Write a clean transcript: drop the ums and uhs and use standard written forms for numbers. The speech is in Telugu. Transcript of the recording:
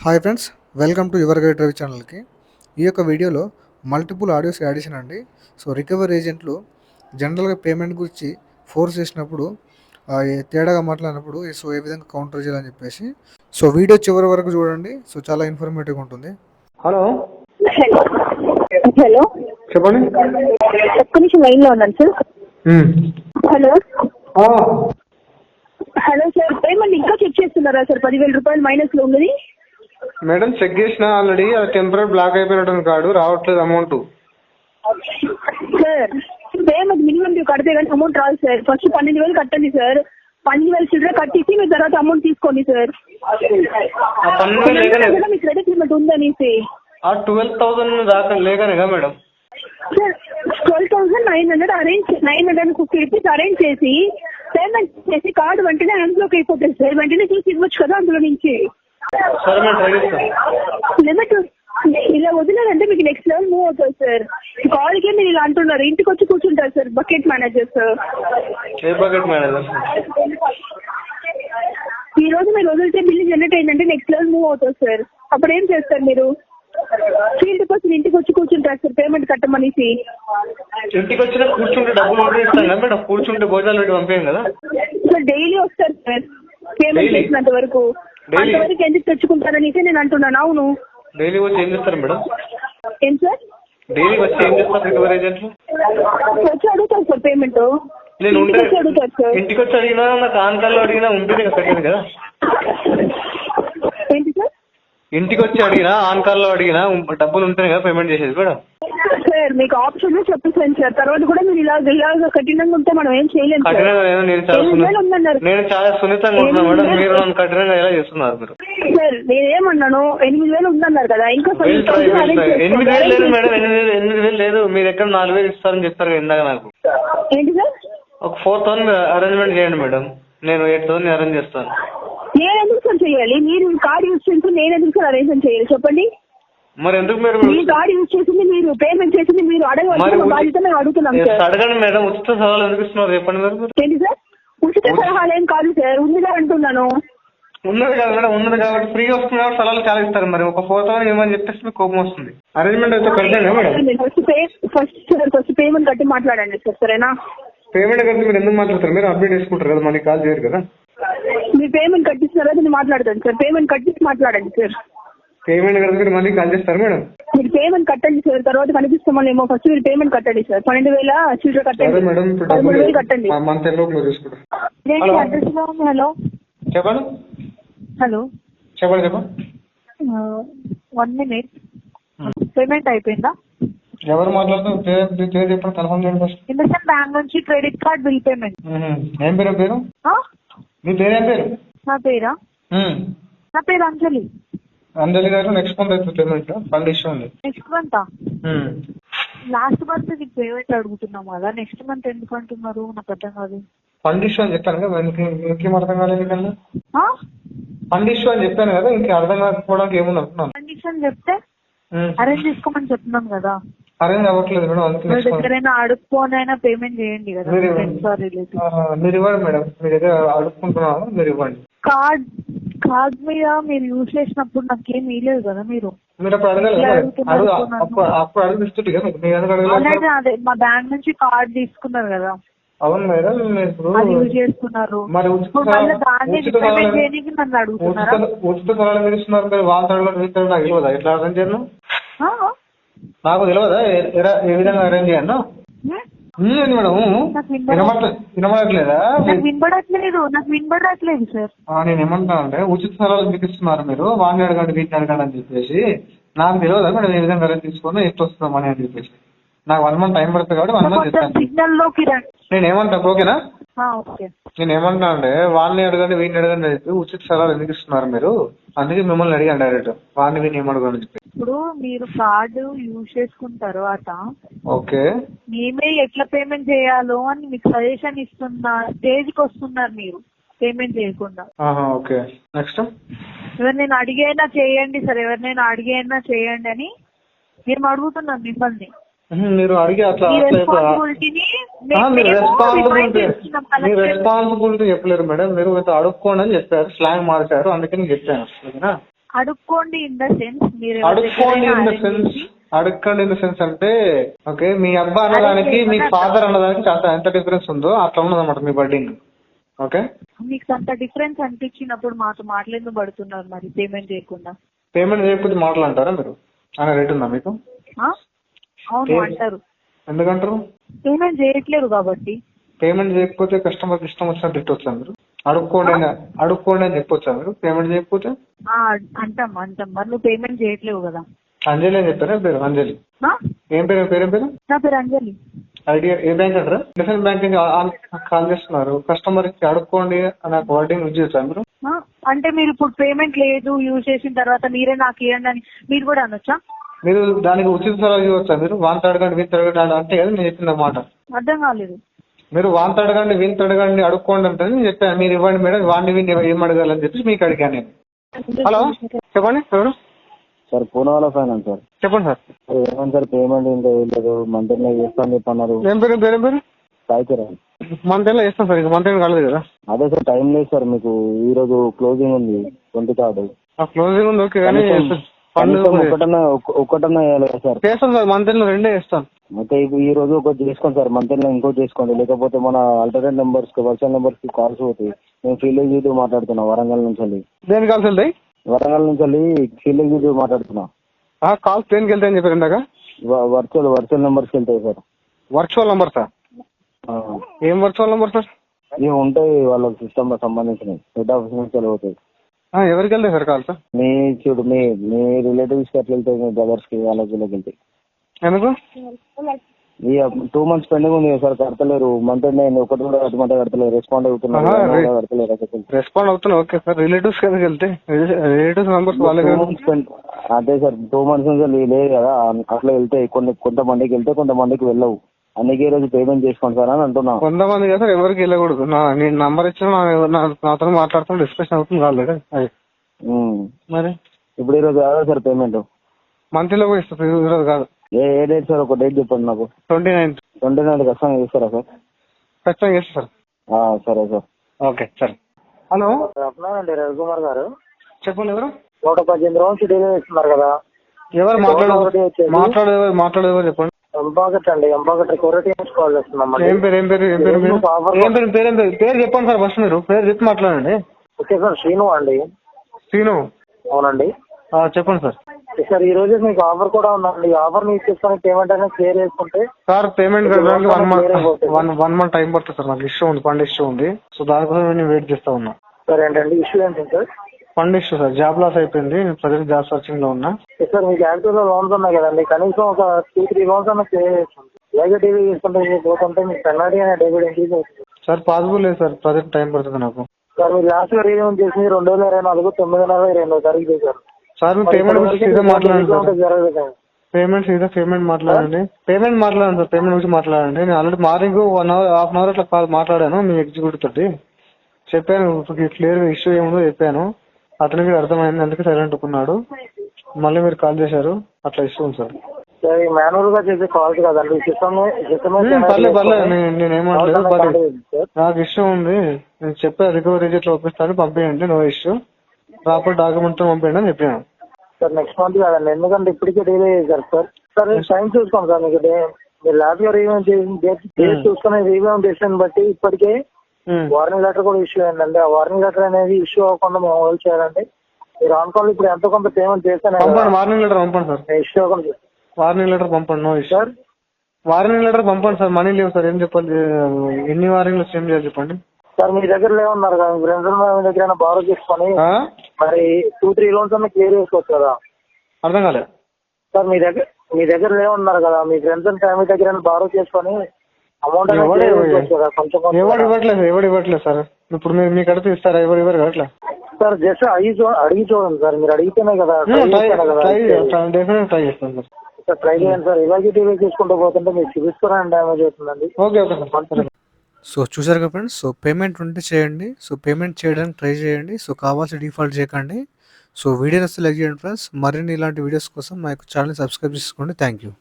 Hi friends, welcome to your guide Ravi ఛానల్కి. ఈ యొక్క వీడియోలో మల్టిపుల్ ఆడియోస్ యాడిషన్ అండి. సో రికవరీ ఏజెంట్లు జనరల్గా పేమెంట్ గురించి ఫోర్స్ చేసినప్పుడు తేడాగా మాట్లాడినప్పుడు సో ఏ విధంగా కౌంటర్ చేయాలని చెప్పేసి సో వీడియో చివరి వరకు చూడండి. సో చాలా ఇన్ఫర్మేటివ్గా ఉంటుంది. హలో హలో చెప్పండి. ఒక్క నిమిషం లైన్ లో ఉన్నాను sir. Hello hello sir, payment ఇంకా చెక్ చేస్తున్నారా సార్? 10,000 రూపాయలు మైనస్ లో ఉన్నది. మేడం చెక్ చేసిన ఆల్రెడీ, అది టెంపరీ బ్లాక్ అయిపోయినట్టు కాదు, రావట్లేదు amount. Sir payment minimum due కడితే కానీ అమౌంట్ రాదు సార్. ఫస్ట్ 12,000 కట్టండి సార్. 12,000 చిల్లర కట్టేసి మీరు తర్వాత అమౌంట్ తీసుకోండి సార్. మీ క్రెడిట్ లిమిట్ ఉందనేసి ఆ 12,000 దాకా లేకనేగా మేడం. సార్ 12,900 950 రూపీస్ అరేంజ్ చేసి పేమెంట్ చేసి కార్డు వెంటనే అందులోకి అయిపోతుంది సార్. వెంటనే చూసి ఇవ్వచ్చు కదా అందులో నుంచి. సరే మేడం, ట్రై చేస్తాను. లిమిట్ ఇలా వదిలేదంటే మీకు నెక్స్ట్ లెవెల్ మూవ్ అవుతుంది సార్. కాల్కే మీరు ఇలా అంటున్నారు, ఇంటికి వచ్చి కూర్చుంటారు సార్ బకెట్ మేనేజర్ సార్. ఏ బకెట్ మేనేజర్? ఈ రోజు మీరు వదిలితే బిల్లు జనరేట్ అయిందంటే నెక్స్ట్ లెవెల్ మూవ్ అవుతుంది సార్. అప్పుడు ఏం చేస్తారు మీరు? ఫీల్డ్ పర్సన్ ఇంటికి వచ్చి కూర్చుంటారు సార్ పేమెంట్ కట్టమనేసి. ఇంటికి వచ్చిన కూర్చుంటే డబ్బులు ఆర్డర్ ఇస్తాం కదా మేడం, కూర్చుంటే భోజనాలు పెట్టి పంపేయం కదా సార్. డైలీ వస్తారు సార్ పేమెంట్ చేసినంత వరకు. అంతవరకు ఎందుకు తెచ్చుకుంటారనేసి నేను అంటున్నాను. అవును, డైలీ వచ్చి ఏం చేస్తారు మేడం? ఏం సార్? డైలీ వచ్చి ఏం చేస్తారు రికవరీ ఏజెంట్లు? వచ్చి అడుగుతారు సార్ పేమెంట్. నేను వచ్చి అడుగుతారు సార్. ఇంటికి వచ్చి అడిగినా, నాకు ఆన్కాల్లో అడిగినా ఉంటేనే కట్టేది కదా. ఏంటి సార్? ఇంటికి వచ్చి అడిగినా, ఆన్కాల్లో అడిగినా డబ్బులు ఉంటేనే కదా పేమెంట్ చేసేది మేడం. సార్ మీకు ఆప్షన్ చెప్పేసాను సార్. తర్వాత కూడా మీరు ఇలాగ కఠినంగా ఉంటే మనం ఏం చేయలేము. కఠినంగా నేను చాలా సున్నితంగా ఉంటున్నా మేడం, మీరు నన్ను కఠినంగా ఎలా చేస్తున్నారు మీరు? సార్ నేనేమన్నాను, 8,000 ఉందన్నారు కదా. ఇంకా 8,000 లేదు మేడం, 8,000 లేదు. మీరు ఎక్కడ 4,000 ఇస్తారని చెప్తారు కదా ఇందాక. నాకు ఏంటి సార్? ఒక 4,000 అరేంజ్మెంట్ చేయండి మేడం, నేను 8,000 అరేంజ్ చేస్తాను. నేను ఎందుకు సార్ చేయాలి? మీరు కార్డు యూజ్ చేసి నేను ఎందుకు సార్ అరేంజ్మెంట్ చేయాలి చెప్పండి? మరి ఎందుకు మీరు కార్డు యూజ్ చేసింది మీరు, పేమెంట్ చేసింది మీరు, అడగవలసిన బాధ్యత మేము అడుగుతున్నాం సార్. అడగండి మేడం, ఉచిత సలహాలు ఎందుకు ఇస్తున్నారు చెప్పండి మీరు? ఏంటి సార్? ఉచిత సలహాలు ఏం కాదు సార్, ఉందిగా అంటున్నాను. ఉన్నది కాదు మేడం, ఉన్నది కాబట్టి ఫ్రీ వస్తుంది కాబట్టి సలహాలు చాలా ఇస్తారు. మరి ఒక 4,000 ఏమని చెప్పేసి మీకు కోపం వస్తుంది. అరేంజ్మెంట్ అయితే కట్టండి మేడం. ఫస్ట్ పేమెంట్ కట్టి మాట్లాడండి సార్, సరేనా? పేమెంట్ కట్టి మీరు ఎందుకు మాట్లాడతారు? మీరు అప్డేట్ చేసుకుంటారు కదా, మళ్ళీ కాల్ చేయరు కదా. మీరు పేమెంట్ కట్టిస్తున్నారా నేను మాట్లాడతాను సార్. పేమెంట్ కట్టించి మాట్లాడండి సార్. పేమెంట్ కడితే మీరు మళ్ళీ కాల్ చేస్తారు మేడం. మీరు పేమెంట్ కట్టండి సార్, తర్వాత కనిపిస్తామేమో. ఫస్ట్ మీరు పేమెంట్ కట్టండి సార్. 12,000 చిల్లర కట్టండి. 13,000 కట్టండి. మంత్ ఎండ్ లో చూసుకుంటారు. హలో చెప్పండి. హలో చెప్పండి చెప్పండి. 1 minute. పేమెంట్ అయిపోయిందా? ఎవరు మాట్లాడుతున్నారు? చెప్పండి, కన్ఫర్మ్ చేయండి ఫస్ట్. ఇండస్ఇండ్ బ్యాంక్ నుంచి క్రెడిట్ కార్డ్ బిల్ పేమెంట్. ఏం పేరు? మీ పేరు ఏం పేరు? నా పేరా? నా పేరు అంజలి. అంజలి గారు, నెక్స్ట్ మంత్ అయితే పేమెంట్ ఫండ్ ఇష్యూ ఉంది. Next month? లాస్ట్ మంత్ నీకు పేమెంట్ అడుగుతున్నాం కదా, నెక్స్ట్ మంత్ ఎందుకు అంటున్నారు? నాకు అర్థం కాదు. ఫండ్ ఇష్యూ అని చెప్పాను కదా, ఇంకేం అర్థం కాలేదు కన్నా. ఫండ్ ఇష్యూ అని చెప్పాను కదా, ఇంకే అర్థం కాకపోవడానికి ఏముంది అంటున్నాను. ఫండ్ ఇష్యూ అని చెప్తే అరేంజ్ చేసుకోమని చెప్తున్నాం కదా. అరేంజ్ అవ్వట్లేదు మేడం, అందుకే దగ్గరైనా అడుక్కోనైనా పేమెంట్ చేయండి కదా. మీరు ఇవ్వండి మేడం, మీ దగ్గర అడుక్కుంటున్నాను, మీరు ఇవ్వండి. కార్డ్ మీద మీరు యూజ్ చేసినప్పుడు నాకేం ఇవ్వలేదు కదా మీరు. అప్పుడు అడగాలి, అప్పుడు అడిగిస్తుంది కదా మీరు. అదే మా బ్యాంక్ నుంచి కార్డ్ తీసుకున్నారు కదా. అవును మేడం, మీరు యూజ్ చేసుకున్నారు. మరి ఉచిత సలహాలు మీరు ఇస్తున్నారు, మీరు వాళ్ళతో అడగడం మీకు నాకు తెలియదా? ఎట్లా అరేంజ్ చేయను? నాకు తెలియదా ఏ విధంగా అరేంజ్ చేయను? మేడం వినబడట్లేదా? వినబడట్లేదు సార్. నేను ఏమంటున్నా అంటే, ఉచిత సలహాలు మీకు ఇస్తున్నారు మీరు, వాడిని అడగండి వీటిని అడగండి అని చెప్పేసి. నాకు తెలియదా మేడం ఏ విధంగా అరేంజ్ తీసుకొని ಎಷ್ಟು వస్తుందా మనీ అని చెప్పేసి. నాకు 1 month టైం పడుతుంది కాబట్టి 1 month చెప్తాను. నేను ఏమంటా, ఓకేనా? నేను ఏమంటా అంటే, వాళ్ళని అడగండి వీటిని అడగండి అని చెప్పి ఉచిత సలహాలు ఎందుకు ఇస్తున్నారు మీరు? అందుకే మిమ్మల్ని అడిగాను డైరెక్ట్, వాళ్ళని వీటిని ఏమడగని చెప్పి. ఇప్పుడు మీరు కార్డు యూజ్ చేసుకున్న తర్వాత ఓకే మేమే ఎట్లా పేమెంట్ చేయాలో అని మీకు సజెషన్ ఇస్తున్నా స్టేజ్కి వస్తున్నారు మీరు పేమెంట్ చేయకుండా. ఓకే, నెక్స్ట్ ఎవరినైనా అడిగైనా చేయండి సార్, ఎవరినైనా అడిగైనా చేయండి అని మేము అడుగుతున్నాం మిమ్మల్ని. మీరు అడిగి అట్లా రెస్పాన్సిబిలిటీ చెప్పలేరు మేడం. మీరు అడుక్కోండి అని చెప్పారు, స్లాంగ్ మార్చారు, అందుకని చెప్పాను. అడుక్కోండి ఇన్ ద సెన్స్ మీరు అడుక్కోండి ఇన్ ద సెన్స్, అడగండి ఇన్ ద సెన్స్ అంటే ఓకే, మీ అబ్బా అన్నదానికి మీ ఫాదర్ అన్నదానికి ఎంత డిఫరెన్స్ ఉందో అట్లా ఉన్నదన్నమాట మీ బడ్డింగ్. ఓకే, మీకు అంత డిఫరెన్స్ అనిపించినప్పుడు మాతో మాట్లాడేందుకు పడుతున్నారు మరి పేమెంట్ చేయకుండా? పేమెంట్ చేయకపోతే మాట్లాడంటారా మీరు? అనే రేట్ ఉందా మీకు? అవును అంటారు. ఎందుకంటారు? పేమెంట్ చేయట్లేరు కాబట్టి. పేమెంట్ చేయకపోతే కస్టమర్కి ఇష్టం వచ్చినట్టు తిట్టొచ్చా మీరు? అడుక్కోండి అని చెప్పొచ్చా మీరు పేమెంట్ చేయకపోతే? అంటాం మరి నువ్వు పేమెంట్ చేయట్లేవు కదా. అంజలి అని చెప్పారా పేరు? అంజలి ఏం పేరేం పేరు? నా పేరు అంజలి. ఐడియా ఏ బ్యాంక్ అంటారా? ఇండస్ఇండ్ బ్యాంక్ కాల్ చేస్తున్నారు. కస్టమర్ కి అడుక్కోండి అనే వర్డింగ్ యూజ్ చేస్తారు మీరు? అంటే మీరు ఇప్పుడు పేమెంట్ లేదు యూజ్ చేసిన తర్వాత మీరే నాకు ఇవ్వండి అని మీరు కూడా అనొచ్చా? మీరు దానికి ఉచిత సలహా ఇవ్వచ్చా మీరు? వాంత అడగండి వీంత అడగండి అంటే కదా నేను చెప్పింది మాట. అర్థం కాలేదు. మీరు వాంత అడగండి వీంత అడగండి అడుక్కోండి అంటే నేను చెప్పాను. మీరు ఇవ్వండి మేడం, వాడిని వీడిని ఏం అడగాలని చెప్పి మీకు అడిగాను నేను. హలో చెప్పండి ఎవరు? Sir Poonawalla finance sir. చెప్పండి సార్. ఏమన్నా సార్ పేమెంట్ ఇంకా వేయలేదు, మంత్లో చేస్తాను చెప్పన్నారు. ఏం పేరు? సాయి కిరణ్. మంత్ ఎండ్లో చేస్తాం సార్, ఇంకా మంత్ ఎండ్ కాలేదు కదా. అదే సార్ టైం లేదు సార్, మీకు ఈ రోజు క్లోజింగ్ ఉంది 23rd. క్లోజింగ్ ఉంది ఓకే, కానీ ఒక్కటన్నా వేయాలి కదా సార్? చేస్తాం సార్, మంత్ ఎండ్లో 2 చేస్తాం. అయితే ఈ రోజు ఒకటి చేసుకోండి సార్, మంత్ ఎండ్లో ఇంకోటి చేసుకోండి. లేకపోతే మన ఆల్టర్నేట్ నెంబర్స్ కి వర్చువల్ నెంబర్స్ కి కాల్స్ పోతాయి. నేను ఫీల్డ్ ఎగ్జిక్యూటివ్ మాట్లాడుతున్నా వరంగల్ నుంచి వెళ్ళి. దేనికి కాల్స్ వెళ్తాయి? వరంగల్ నుంచి వెళ్ళి ఫీల్డ్ ఎగ్జిక్యూటివ్ మాట్లాడుతున్నా. కాల్స్ దేనికి వెళ్తాయని చెప్పారు ఇందాక? వర్చువల్ నెంబర్స్కి వెళ్తాయి సార్. Virtual number sir? ఏం వర్చువల్ నెంబర్ సార్? ఇవి ఉంటాయి వాళ్ళ సిస్టమ్ లో సంబంధించినవి, హెడ్ ఆఫీస్ నుంచి వెళ్ళిపోతాయి. ఎవరికి వెళ్తాయి సార్ కాల్ సార్? మీ చూడు మీ రిలేటివ్స్ కి ఎట్లా వెళ్తాయి, మీ బ్రదర్స్ కి వాళ్ళకి వెళ్తాయి. ఎందుకు? ఈ 2 months పెండింగ్ ఉంది సార్, కడతలేరు. మంత్ ఎండ్ ఒకటి కూడా కట్టమంటే కడతలేరు, రెస్పాండ్ అవుతున్నారు. రెస్పాండ్ అవుతున్నా ఓకే సార్, రిలేటివ్స్ కి వెళ్తే రిలేటివ్స్ మెంబర్స్ వాళ్ళకి. అదే సార్ 2 months నుంచి లేదు కదా, అట్లా వెళ్తాయి. కొంతమందికి వెళ్తే కొంతమందికి వెళ్ళవు. అందుకే ఈ రోజు పేమెంట్ చేసుకోండి సార్ అని అంటున్నా. కొంతమంది కదా సార్, ఎవరికి వెళ్ళకూడదు. నేను నంబర్ ఇచ్చిన నాతో మాట్లాడుతున్నా, డిస్కషన్ అవుతుంది కాలేదు మరి. ఇప్పుడు ఈ రోజు కాదా సార్ పేమెంట్? మంత్లీలో కూడా ఇస్తారు, ఈ రోజు కాదు. ఏ డేట్ సార్? ఒక డేట్ చెప్పండి నాకు. 29th. 29th ఖచ్చితంగా చేస్తారా సార్? ఖచ్చితంగా చేస్తారు సార్. సరే సార్. ఓకే సరే. హలో అండి రవికుమార్ గారు చెప్పండి. ఎవరు? 118 రోజులు డీల్ చేస్తున్నారు కదా, ఎవరు మాట్లాడేవారు చెప్పండి. ఎంపాకెట్ అండి, ఎంపాకెట్ రికవరీ నుంచి కాల్ చేస్తున్నాం. ఏం పేరు చెప్పండి సార్ ఫస్ట్. మీరు పేరు చెప్పి మాట్లాడండి. ఓకే సార్, శ్రీను అండి. శ్రీను? అవునండి. చెప్పండి సార్. సార్ ఈ రోజు మీకు ఆఫర్ కూడా ఉందండి. ఆఫర్ మీకు తీసుకొని పేమెంట్ అనేది క్లియర్ చేసుకుంటే సార్ పేమెంట్ కట్టడానికి 1 month టైం పడుతుంది సార్. నాకు ఇష్యూ ఉంది, ఫండ్ ఇష్యూ ఉంది. సో దానికోసం నేను వెయిట్ చేస్తా ఉన్నా. సార్ ఏంటండి ఇష్యూ ఏంటి sir? Fund issue sir, job loss అయిపోయింది. నేను ప్రజెంట్ జాబ్ సర్చింగ్ లో ఉన్నా. సార్ మీకు యాక్టివ్ లో లోన్స్ ఉన్నాయి కదండి, కనీసం ఒక 2-3 లోన్స్ అన్న క్లియర్ చేసుకోండి. లేక డీవీ చేసుకుంటే పోతుంటే మీకు పెనాల్టీ అనే డెబిట్ ఇంక్రీజ్ అవుతుంది సార్. పాసిబుల్ లేదు సార్, ప్రజెంట్ టైం పడుతుంది నాకు. సార్ మీరు లాస్ట్ గా రీన్యూల్ చేసి 2024 9/22 తారీఖు చేశారు సార్. పేమెంట్ గురించి సీదా మాట్లాడండి సార్. పేమెంట్ మాట్లాడండి సార్. పేమెంట్ గురించి మాట్లాడండి. నేను ఆల్రెడీ మార్నింగ్ 1 hour, ½ hour అట్లా మాట్లాడాను మీ ఎగ్జిక్యూటివ్ తోటి. చెప్పాను క్లియర్ గా ఇష్యూ ఏముందో చెప్పాను. అతనికి అర్థమైంది, అందుకే సైలెంట్ అనుకున్నాడు. మళ్ళీ మీరు కాల్ చేశారు, అట్లా ఇష్యూ ఉంది సార్. మాన్యువల్ గా చేసే కాల్స్ కదండి, పర్లేదు నేనేమనలేదు. బట్ నాకు ఇష్యూ ఉంది, నేను చెప్పా రికవరీ రిజిట్ లో ఒప్పిస్తాను, పంపించండి, నో ఇష్యూ. ప్రాపర్ డాక్యుమెంట్ తో పంపించండి అని చెప్పాను సార్. నెక్స్ట్ మంత్ కాదండి, ఎందుకంటే ఇప్పటికే డిలే చేశారు సార్. సార్ టైం చూసుకోండి సార్, మీకు మీరు ల్యాబ్ లో రివ్యూ డేట్ చూసుకునే రివ్యూ డేషన్ బట్టి ఇప్పటికే వార్నింగ్ లెటర్ కూడా ఇష్యూ అయిందండి. ఆ వార్నింగ్ లెటర్ అనేది ఇష్యూ అవ్వకుండా మేము హోల్డ్ చేయాలండి. మీరు ఆన్ కాల్ ఇప్పుడు ఎంతో కొంత పేమెంట్ చేస్తాను. వార్నింగ్ లెటర్ పంపండి సార్. ఇష్యూ అవ్వకుండా వార్నింగ్ లెటర్ పంపండి, no issue. Sir warning letter పంపండి సార్. మనీ లేవు సార్, ఏం చెప్పాలి? ఎన్ని వార్నింగ్లు సేమ్ చేయాలి చెప్పండి సార్. మీ దగ్గర లేవన్నారు కదా, మీ ఫ్రెండ్స్ మీ దగ్గర బారో చేసుకొని మరి 2-3 లోన్స్ అన్న క్లియర్ చేసుకోవచ్చు కదా. అర్థం కాలేదు సార్. మీ దగ్గర లేవన్నారు కదా, మీ ఫ్రెండ్స్ అండ్ ఫ్యామిలీ దగ్గర బారో చేసుకొని అమౌంట్ ఎవరు ఇవ్వట్లేదు సార్. ఇప్పుడు మీరు మీకు అడిగితే ఇస్తారా? ఎవరు ఇవ్వట్లేదు సార్. జస్ట్ అడిగి చూడండి సార్, మీరు అడిగితేనే కదా. డెఫినెట్ ట్రై చేస్తాను సార్. సార్ ట్రై చేయండి సార్. ఇలాగే టీవీ చేసుకుంటూ పోతుంటే మీరు చూపిస్తారని డ్యామేజ్ అవుతుందండి. Okay sir. సో చూసారు కదా ఫ్రెండ్స్. సో పేమెంట్ ఉంటే చేయండి. సో పేమెంట్ చేయడానికి ట్రై చేయండి. సో కావాల్సిన డిఫాల్ట్ చేయకండి. సో వీడియో నచ్చితే లైక్ చేయండి ఫ్రెండ్స్. మరిన్ని ఇలాంటి వీడియోస్ కోసం మా యొక్క ఛానల్ సబ్స్క్రైబ్ చేసుకోండి. Thank you.